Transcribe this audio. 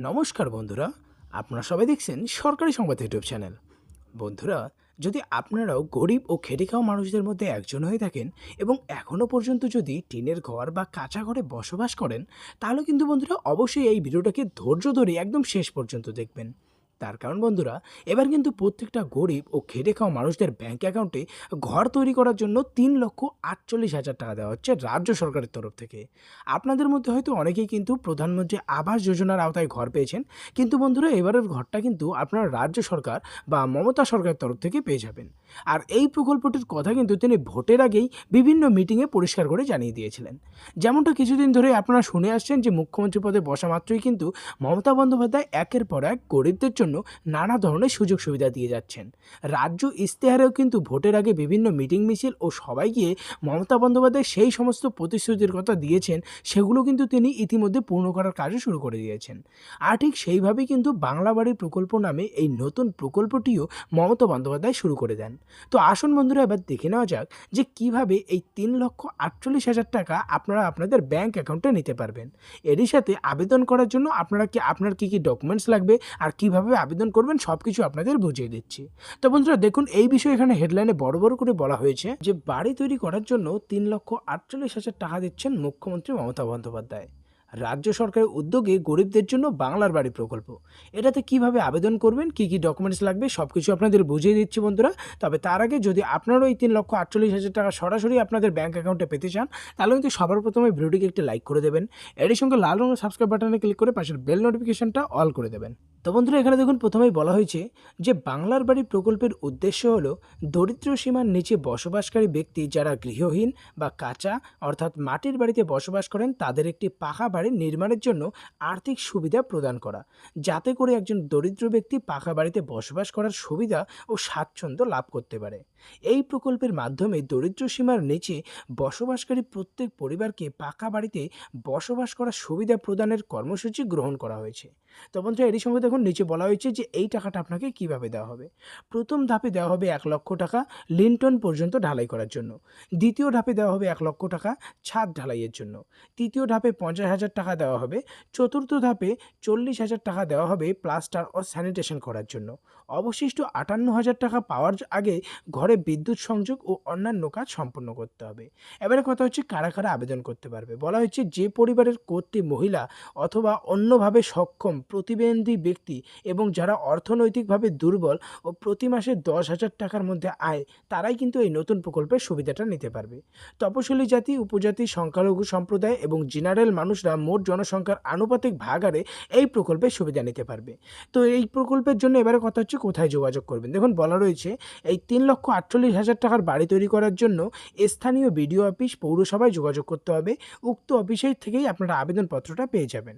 নমস্কার বন্ধুরা, আপনারা সবাই দেখছেন সরকারি সংবাদ ইউটিউব চ্যানেল। বন্ধুরা, যদি আপনারাও গরিব ও খেটে খাওয়া মানুষদের মধ্যে একজন হয়ে থাকেন এবং এখনও পর্যন্ত যদি টিনের ঘর বা কাঁচা ঘরে বসবাস করেন, তাহলে কিন্তু বন্ধুরা অবশ্যই এই ভিডিওটাকে ধৈর্য ধরে একদম শেষ পর্যন্ত দেখবেন। তার কারণ বন্ধুরা, এবার কিন্তু প্রত্যেকটা গরিব ও খেটে খাওয়া মানুষদের ব্যাঙ্ক অ্যাকাউন্টে ঘর তৈরি করার জন্য ৩,৪৮,০০০ টাকা দেওয়া হচ্ছে রাজ্য সরকারের তরফ থেকে। আপনাদের মধ্যে হয়তো অনেকেই কিন্তু প্রধানমন্ত্রী আবাস যোজনার আওতায় ঘর পেয়েছেন, কিন্তু বন্ধুরা এবারের ঘরটা কিন্তু আপনার রাজ্য সরকার বা মমতা সরকারের তরফ থেকে পেয়ে যাবেন। আর এই প্রকল্পটির কথা কিন্তু তিনি ভোটের আগেই বিভিন্ন মিটিংয়ে পরিষ্কার করে জানিয়ে দিয়েছিলেন। যেমনটা কিছুদিন ধরে আপনারা শুনে আসছেন যে মুখ্যমন্ত্রী পদে বসা মাত্রই কিন্তু মমতা বন্দ্যোপাধ্যায় একের পর এক গরিবদের জন্য নানা ধরনের সুযোগ সুবিধা দিয়ে যাচ্ছেন। রাজ্য ইশতেহারেও কিন্তু ভোটের আগে বিভিন্ন মিটিং মিছিল ও সবাই গিয়ে মমতা বন্দ্যোপাধ্যায় সেই সমস্ত প্রতিশ্রুতির কথা দিয়েছেন, সেগুলো কিন্তু তিনি ইতিমধ্যে পূর্ণ করার কাজও শুরু করে দিয়েছেন। আর ঠিক সেইভাবেই কিন্তু বাংলা বাড়ি প্রকল্প নামে এই নতুন প্রকল্পটিও মমতা বন্দ্যোপাধ্যায় শুরু করে দেন। তো আসুন বন্ধুরা, এবার দেখে নেওয়া যাক যে কিভাবে এই ৩,৪৮,০০০ টাকা আপনারা আপনাদের ব্যাংক অ্যাকাউন্টে নিতে পারবেন। এরই সাথে আবেদন করার জন্য আপনার কি ডকুমেন্টস লাগবে আর কিভাবে আবেদন করবেন সব কিছু আপনাদের বুঝিয়ে দিচ্ছি। তো বন্ধুরা দেখুন, এই বিষয়ে এখানে হেডলাইনে বড় বড় করে বলা হয়েছে যে বাড়ি তৈরি করার জন্য ৩,৪৮,০০০ টাকা দিচ্ছেন মুখ্যমন্ত্রী মমতা বন্দ্যোপাধ্যায়। রাজ্য সরকারের উদ্যোগে গরিবদের জন্য বাংলার বাড়ি প্রকল্প। এটাতে কিভাবে আবেদন করবেন, কি কি ডকুমেন্টস লাগবে সব কিছু আপনাদের বুঝিয়ে দিচ্ছি বন্ধুরা। তবে তার আগে যদি আপনারাও এই ৩,৪৮,০০০ টাকা সরাসরি আপনাদের ব্যাঙ্ক অ্যাকাউন্টে পেতে চান, তাহলে কিন্তু সবার প্রথমে ভিডিওটিকে একটি লাইক করে দেবেন। এর সঙ্গে লাল রঙের সাবস্ক্রাইব বাটনে ক্লিক করে পাশের বেল নোটিফিকেশনটা অল করে দেবেন। তো বন্ধুরা এখানে দেখুন, প্রথমেই বলা হয়েছে যে বাংলার বাড়ি প্রকল্পের উদ্দেশ্য হলো দরিদ্র সীমার নিচে বসবাসকারী ব্যক্তি যারা গৃহহীন বা কাঁচা অর্থাৎ মাটির বাড়িতে বসবাস করেন তাদের একটি পাকা বাড়ি নির্মাণের জন্য আর্থিক সুবিধা প্রদান করা, যাতে করে একজন দরিদ্র ব্যক্তি পাকা বাড়িতে বসবাস করার সুবিধা ও স্বাচ্ছন্দ্য লাভ করতে পারে। এই প্রকল্পের মাধ্যমে দরিদ্র সীমার নিচে বসবাসকারী প্রত্যেক পরিবারকে পাকা বাড়িতে বসবাস করার সুবিধা প্রদানের কর্মসূচি গ্রহণ করা হয়েছে। তো বন্ধুরা এরই সঙ্গে দেখুন নিচে বলা হয়েছে যে এই টাকাটা আপনাকে কিভাবে দেওয়া হবে। প্রথম ধাপে দেওয়া হবে ১,০০,০০০ টাকা লিন্টন পর্যন্ত ঢালাই করার জন্য। দ্বিতীয় ধাপে দেওয়া হবে ১,০০,০০০ টাকা ছাদ ঢালাইয়ের জন্য। তৃতীয় ধাপে ৫০,০০০ টাকা দেওয়া হবে। চতুর্থ ধাপে ৪০,০০০ টাকা দেওয়া হবে প্লাস্টার ও স্যানিটেশন করার জন্য। অবশিষ্ট ৫৮,০০০ টাকা পাওয়ার আগে ঘরে বিদ্যুৎ সংযোগ ও অন্যান্য কাজ সম্পন্ন করতে হবে। এবারে কথা হচ্ছে কারা কারা আবেদন করতে পারবে। বলা হচ্ছে যে পরিবারের কর্ত্রী মহিলা অথবা অন্যভাবে সক্ষম প্রতিবন্ধী ব্যক্তি এবং যারা অর্থনৈতিকভাবে দুর্বল ও প্রতি মাসে ১০,০০০ টাকার মধ্যে আয়, তারাই কিন্তু এই নতুন প্রকল্পের সুবিধাটা নিতে পারবে। তপশিলি জাতি, উপজাতি, সংখ্যালঘু সম্প্রদায় এবং জেনারেল মানুষরা মোট জনসংখ্যার আনুপাতিক ভাগারে এই প্রকল্পের সুবিধা নিতে পারবে। তো এই প্রকল্পের জন্য এবারে কথা হচ্ছে কোথায় যোগাযোগ করবেন। দেখুন বলা রয়েছে এই ৩,৪৮,০০০ টাকার বাড়ি তৈরি করার জন্য স্থানীয় বিডিও অফিস, পৌরসভায় যোগাযোগ করতে হবে। উক্ত অফিসের থেকেই আপনারা আবেদনপত্রটা পেয়ে যাবেন।